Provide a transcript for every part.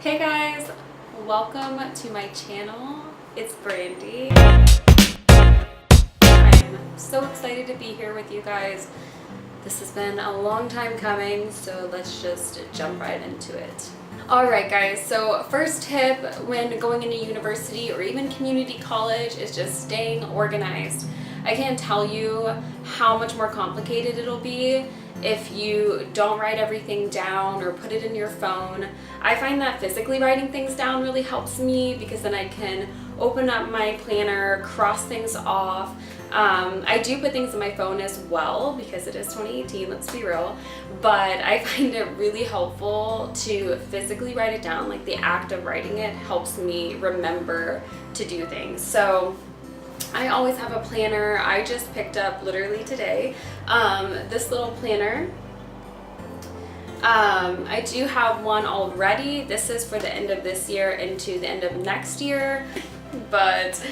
Hey guys, welcome to my channel. It's Brandy. I'm so excited to be here with you guys. This has been a long time coming, so let's just jump right into it. Alright guys, so first tip when going into university or even community college is just staying organized. I can't tell you how much more complicated it'll be if you don't write everything down or put it in your phone. I find that physically writing things down really helps me because then I can open up my planner, cross things off. I do put things in my phone as well because it is 2018, let's be real, but I find it really helpful to physically write it down. Like the act of writing it helps me remember to do things. So I always have a planner. I just picked up literally today this little planner. I do have one already. This is for the end of this year into the end of next year, but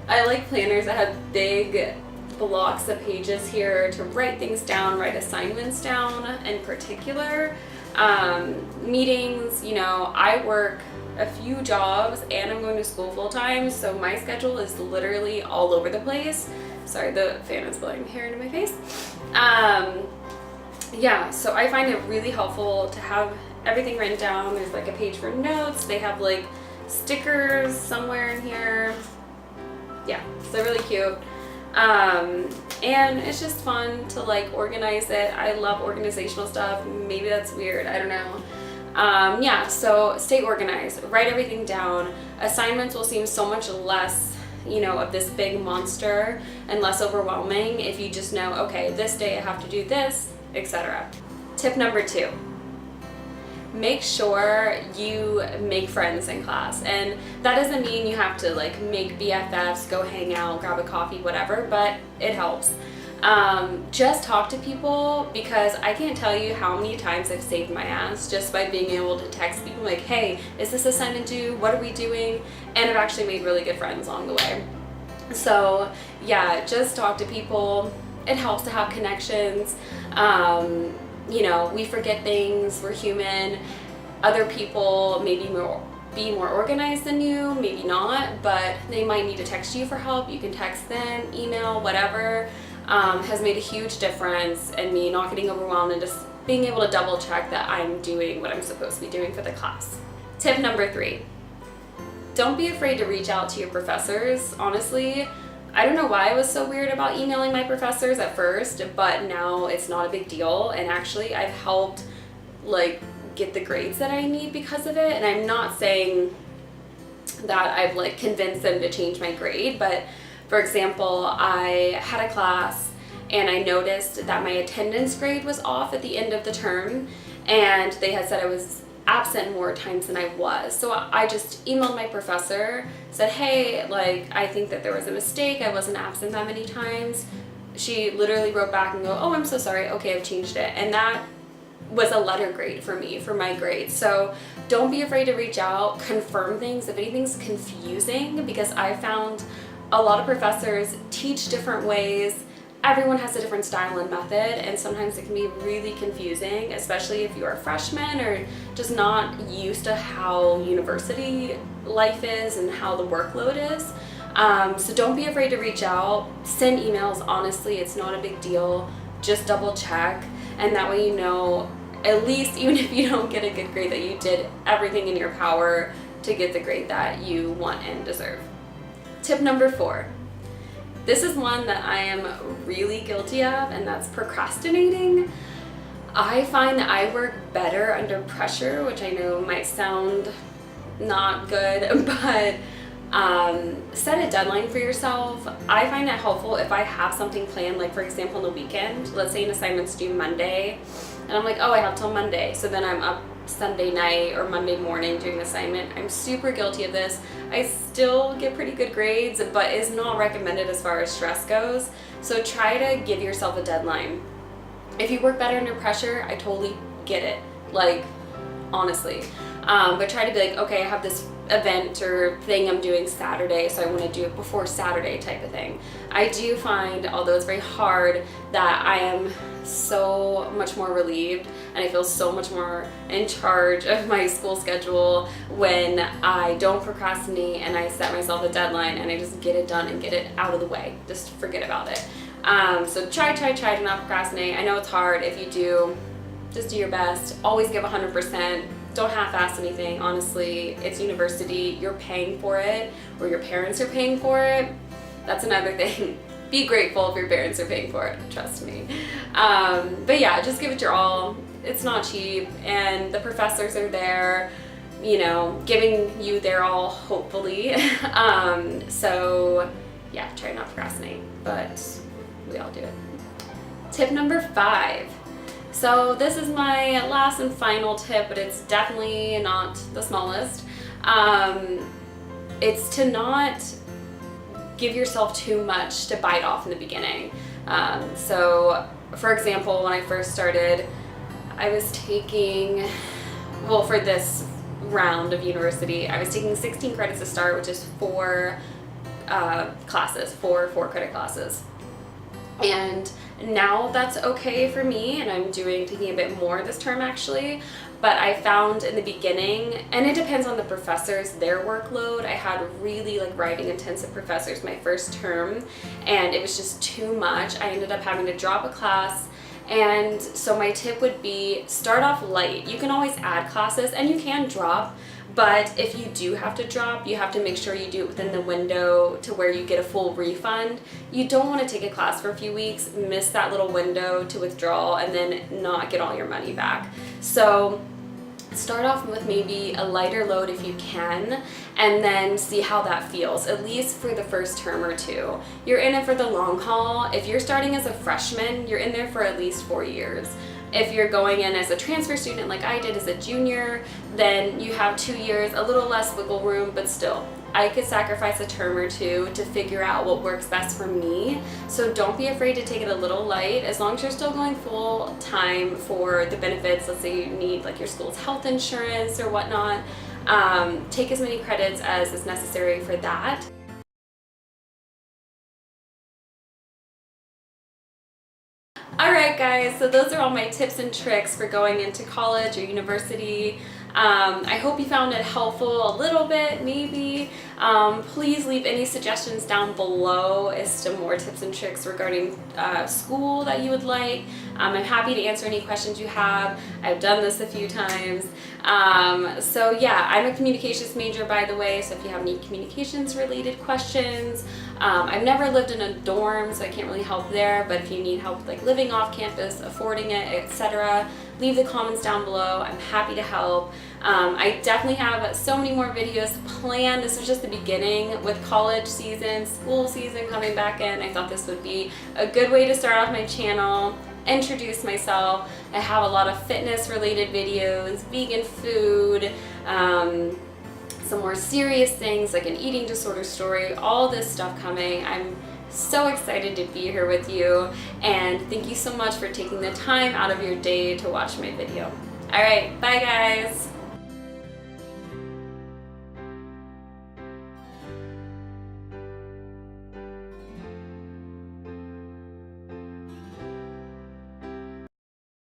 I like planners that have big blocks of pages here to write things down, write assignments down in particular. Meetings, you know, I work a few jobs and I'm going to school full time, so my schedule is literally all over the place. Sorry, the fan is blowing hair into my face. Yeah, so I find it really helpful to have everything written down. There's like a page for notes. They have like stickers somewhere in here. Yeah, so they're really cute. And it's just fun to like organize it. I love organizational stuff. Maybe that's weird, I don't know. Yeah, so stay organized, write everything down. Assignments will seem so much less, you know, of this big monster and less overwhelming if you just know, okay, this day I have to do this, etc. Tip number 2. Make sure you make friends in class. And that doesn't mean you have to like make BFFs, go hang out, grab a coffee, whatever, but it helps. Just talk to people, because I can't tell you how many times I've saved my ass just by being able to text people like, hey, is this assignment due? What are we doing? And I've actually made really good friends along the way. So yeah, just talk to people. It helps to have connections. You know, we forget things, we're human. Other people maybe be more organized than you, maybe not, but they might need to text you for help. You can text them, email, whatever. Has made a huge difference in me not getting overwhelmed and just being able to double check that I'm doing what I'm supposed to be doing for the class. Tip number 3, don't be afraid to reach out to your professors. Honestly, I don't know why I was so weird about emailing my professors at first, but now it's not a big deal, and actually I've helped like get the grades that I need because of it. And I'm not saying that I've like convinced them to change my grade, but for example, I had a class and I noticed that my attendance grade was off at the end of the term, and they had said I was absent more times than I was. So I just emailed my professor, said, hey, like, I think that there was a mistake. I wasn't absent that many times. She literally wrote back and go, oh, I'm so sorry. Okay, I've changed it. And that was a letter grade for me, for my grade. So don't be afraid to reach out, confirm things if anything's confusing, because I found a lot of professors teach different ways. Everyone has a different style and method, and sometimes it can be really confusing, especially if you're a freshman or just not used to how university life is and how the workload is. So don't be afraid to reach out, send emails. Honestly, it's not a big deal. Just double check, and that way you know, at least even if you don't get a good grade, that you did everything in your power to get the grade that you want and deserve. Tip number 4. This is one that I am really guilty of, and that's procrastinating. I find that I work better under pressure, which I know might sound not good, but set a deadline for yourself. I find it helpful if I have something planned, like for example on the weekend, let's say an assignment's due Monday, and I'm like, oh, I have till Monday, so then I'm up Sunday night or Monday morning doing the assignment. I'm super guilty of this. I still get pretty good grades, but it's not recommended as far as stress goes. So try to give yourself a deadline. If you work better under pressure, I totally get it. Like, honestly. But try to be like, okay, I have this event or thing I'm doing Saturday, so I want to do it before Saturday type of thing. I do find, although it's very hard, that I am so much more relieved and I feel so much more in charge of my school schedule when I don't procrastinate and I set myself a deadline and I just get it done and get it out of the way. Just forget about it. So try to not procrastinate. I know it's hard. If you do, just do your best. Always give 100%. Don't half-ass anything. Honestly, it's university. You're paying for it, or your parents are paying for it. That's another thing. Be grateful if your parents are paying for it. Trust me. But yeah, just give it your all. It's not cheap, and the professors are there, you know, giving you their all, hopefully. So yeah, try not to procrastinate, but we all do it. Tip number 5. So this is my last and final tip, but it's definitely not the smallest. It's to not give yourself too much to bite off in the beginning. So for example, when I first started, I was taking, well, for this round of university, I was taking 16 credits to start, which is 4 classes, 4 credit classes. And now that's okay for me, and I'm taking a bit more this term actually, but I found in the beginning, and it depends on the professors, their workload. I had really like writing intensive professors my first term, and it was just too much. I ended up having to drop a class. And so my tip would be, start off light. You can always add classes and you can drop, but if you do have to drop, you have to make sure you do it within the window to where you get a full refund. You don't want to take a class for a few weeks, miss that little window to withdraw, and then not get all your money back. So start off with maybe a lighter load if you can, and then see how that feels, at least for the first term or 2. You're in it for the long haul. If you're starting as a freshman, you're in there for at least 4 years. If you're going in as a transfer student like I did as a junior, then you have 2 years, a little less wiggle room, but still, I could sacrifice a term or 2 to figure out what works best for me. So don't be afraid to take it a little light, as long as you're still going full time for the benefits. Let's say you need like your school's health insurance or whatnot. Take as many credits as is necessary for that. Alright guys, so those are all my tips and tricks for going into college or university. I hope you found it helpful a little bit, maybe. Please leave any suggestions down below as to more tips and tricks regarding school that you would like. I'm happy to answer any questions you have. I've done this a few times. So yeah, I'm a communications major, by the way, so if you have any communications related questions, I've never lived in a dorm, so I can't really help there, but if you need help with like living off campus, affording it, etc., leave the comments down below. I'm happy to help. I definitely have so many more videos planned. This was just the beginning with college season, school season coming back in. I thought this would be a good way to start off my channel, introduce myself. I have a lot of fitness related videos, vegan food, some more serious things like an eating disorder story, all this stuff coming. I'm so excited to be here with you, and thank you so much for taking the time out of your day to watch my video. Alright, bye guys!